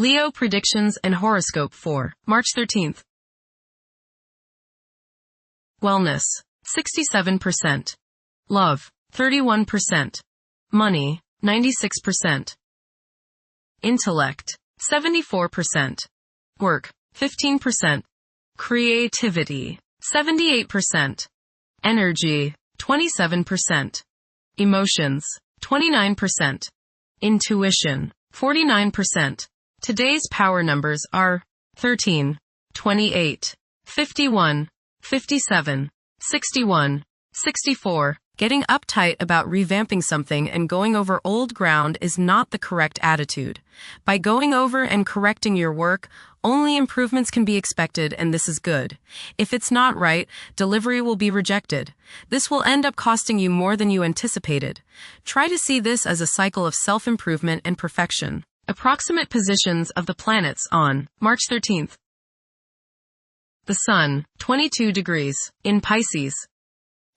Leo predictions and horoscope for March 13th. Wellness, 67%. Love, 31%. Money, 96%. Intellect, 74%. Work, 15%. Creativity, 78%. Energy, 27%. Emotions, 29%. Intuition, 49%. Today's power numbers are 13, 28, 51, 57, 61, 64. Getting uptight about revamping something and going over old ground is not the correct attitude. By going over and correcting your work, only improvements can be expected, and this is good. If it's not right, delivery will be rejected. This will end up costing you more than you anticipated. Try to see this as a cycle of self-improvement and perfection. Approximate positions of the planets on March 13th. The Sun, 22 degrees, in Pisces.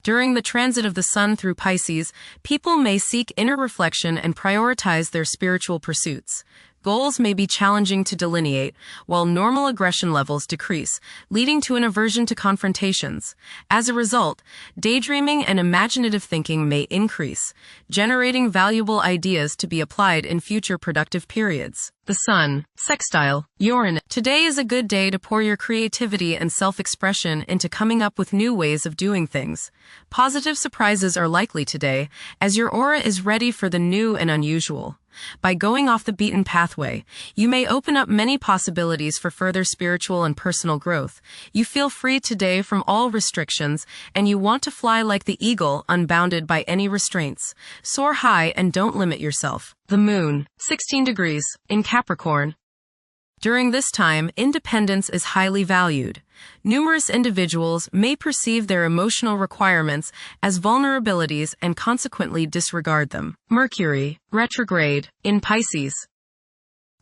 During the transit of the Sun through Pisces, people may seek inner reflection and prioritize their spiritual pursuits. Goals may be challenging to delineate, while normal aggression levels decrease, leading to an aversion to confrontations. As a result, daydreaming and imaginative thinking may increase, generating valuable ideas to be applied in future productive periods. The Sun, sextile, Uranus. Today is a good day to pour your creativity and self-expression into coming up with new ways of doing things. Positive surprises are likely today, as your aura is ready for the new and unusual. By going off the beaten pathway, you may open up many possibilities for further spiritual and personal growth. You feel free today from all restrictions, and you want to fly like the eagle, unbounded by any restraints. Soar high and don't limit yourself. The Moon, 16 degrees, in Capricorn. During this time, independence is highly valued. Numerous individuals may perceive their emotional requirements as vulnerabilities and consequently disregard them. Mercury, retrograde, in Pisces.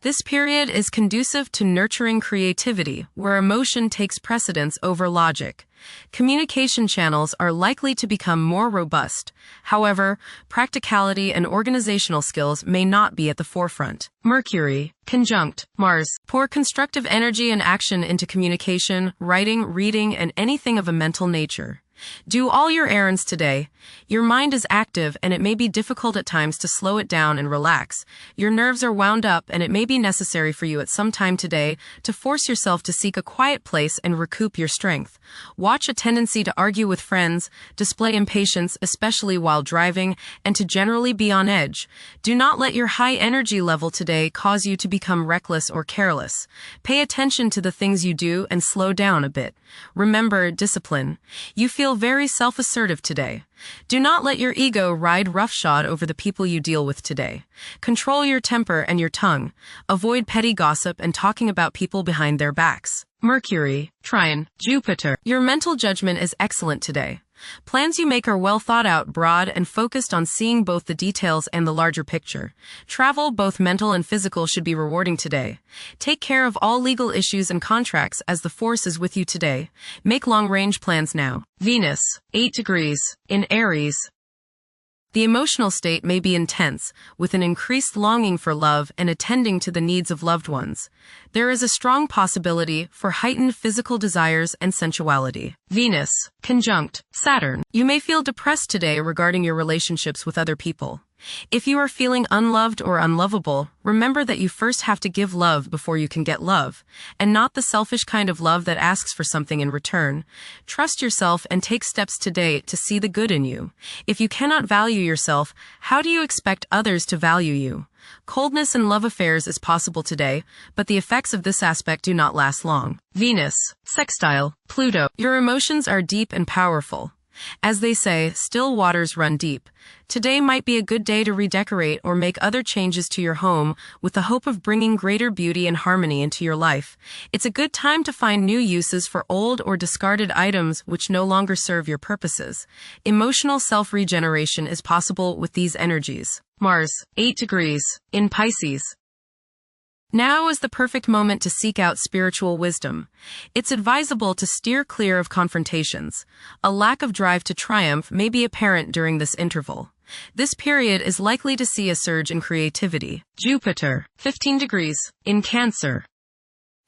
This period is conducive to nurturing creativity, where emotion takes precedence over logic. Communication channels are likely to become more robust. However, practicality and organizational skills may not be at the forefront. Mercury, conjunct Mars. Pour constructive energy and action into communication, writing, reading, and anything of a mental nature. Do all your errands today. Your mind is active, and it may be difficult at times to slow it down and relax. Your nerves are wound up, and it may be necessary for you at some time today to force yourself to seek a quiet place and recoup your strength. Watch a tendency to argue with friends, display impatience, especially while driving, and to generally be on edge. Do not let your high energy level today cause you to become reckless or careless. Pay attention to the things you do and slow down a bit. Remember discipline. You feel very self-assertive today. Do not let your ego ride roughshod over the people you deal with today. Control your temper and your tongue. Avoid petty gossip and talking about people behind their backs. Mercury, trine, Jupiter. Your mental judgment is excellent today. Plans you make are well thought out, broad, and focused on seeing both the details and the larger picture. Travel, both mental and physical, should be rewarding today. Take care of all legal issues and contracts as the force is with you today. Make long-range plans now. Venus, 8 degrees, in Aries. The emotional state may be intense, with an increased longing for love and attending to the needs of loved ones. There is a strong possibility for heightened physical desires and sensuality. Venus, conjunct Saturn. You may feel depressed today regarding your relationships with other people. If you are feeling unloved or unlovable, remember that you first have to give love before you can get love, and not the selfish kind of love that asks for something in return. Trust yourself and take steps today to see the good in you. If you cannot value yourself, how do you expect others to value you? Coldness in love affairs is possible today, but the effects of this aspect do not last long. Venus, sextile, Pluto. Your emotions are deep and powerful. As they say, still waters run deep. Today might be a good day to redecorate or make other changes to your home with the hope of bringing greater beauty and harmony into your life. It's a good time to find new uses for old or discarded items which no longer serve your purposes. Emotional self-regeneration is possible with these energies. Mars, 8 degrees, in Pisces. Now is the perfect moment to seek out spiritual wisdom. It's advisable to steer clear of confrontations. A lack of drive to triumph may be apparent during this interval. This period is likely to see a surge in creativity. Jupiter, 15 degrees, in Cancer.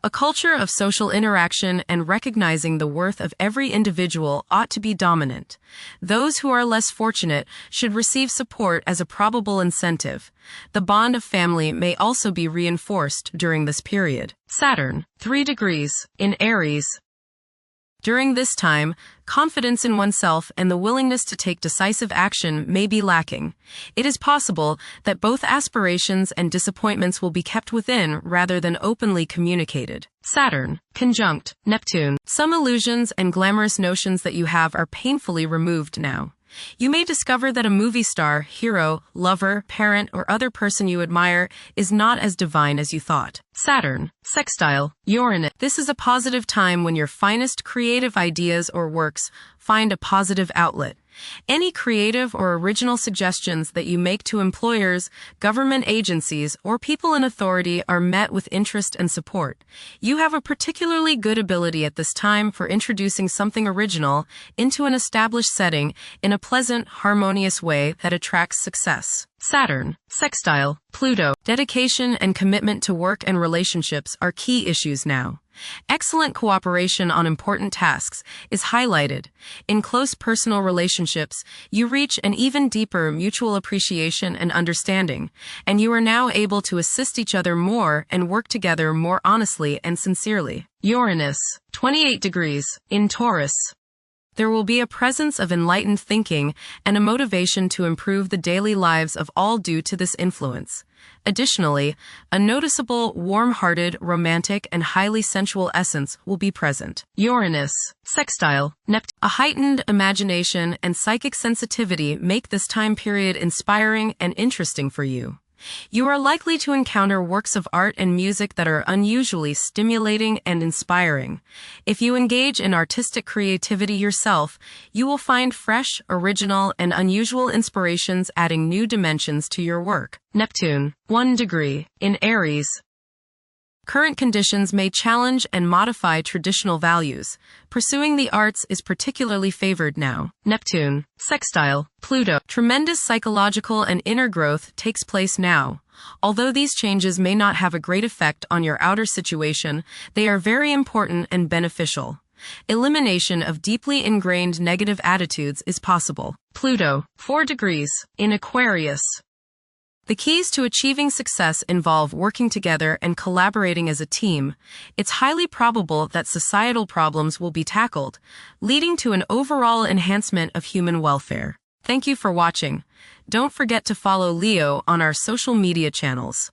A culture of social interaction and recognizing the worth of every individual ought to be dominant. Those who are less fortunate should receive support as a probable incentive. The bond of family may also be reinforced during this period. Saturn, 3 degrees, in Aries. During this time, confidence in oneself and the willingness to take decisive action may be lacking. It is possible that both aspirations and disappointments will be kept within rather than openly communicated. Saturn, conjunct Neptune. Some illusions and glamorous notions that you have are painfully removed now. You may discover that a movie star, hero, lover, parent, or other person you admire is not as divine as you thought. Saturn, sextile Uranus. This is a positive time when your finest creative ideas or works find a positive outlet. Any creative or original suggestions that you make to employers, government agencies, or people in authority are met with interest and support. You have a particularly good ability at this time for introducing something original into an established setting in a pleasant, harmonious way that attracts success. Saturn, sextile Pluto. Dedication and commitment to work and relationships are key issues now. Excellent cooperation on important tasks is highlighted. In close personal relationships, you reach an even deeper mutual appreciation and understanding, and you are now able to assist each other more and work together more honestly and sincerely. Uranus, 28 degrees, in Taurus. There will be a presence of enlightened thinking and a motivation to improve the daily lives of all due to this influence. Additionally, a noticeable, warm-hearted, romantic, and highly sensual essence will be present. Uranus, sextile Neptune. A heightened imagination and psychic sensitivity make this time period inspiring and interesting for you. You are likely to encounter works of art and music that are unusually stimulating and inspiring. If you engage in artistic creativity yourself, you will find fresh, original, and unusual inspirations adding new dimensions to your work. Neptune, 1 degree, in Aries. Current conditions may challenge and modify traditional values. Pursuing the arts is particularly favored now. Neptune, sextile Pluto. Tremendous psychological and inner growth takes place now. Although these changes may not have a great effect on your outer situation, they are very important and beneficial. Elimination of deeply ingrained negative attitudes is possible. Pluto, 4 degrees, in Aquarius. The keys to achieving success involve working together and collaborating as a team. It's highly probable that societal problems will be tackled, leading to an overall enhancement of human welfare. Thank you for watching. Don't forget to follow Leo on our social media channels.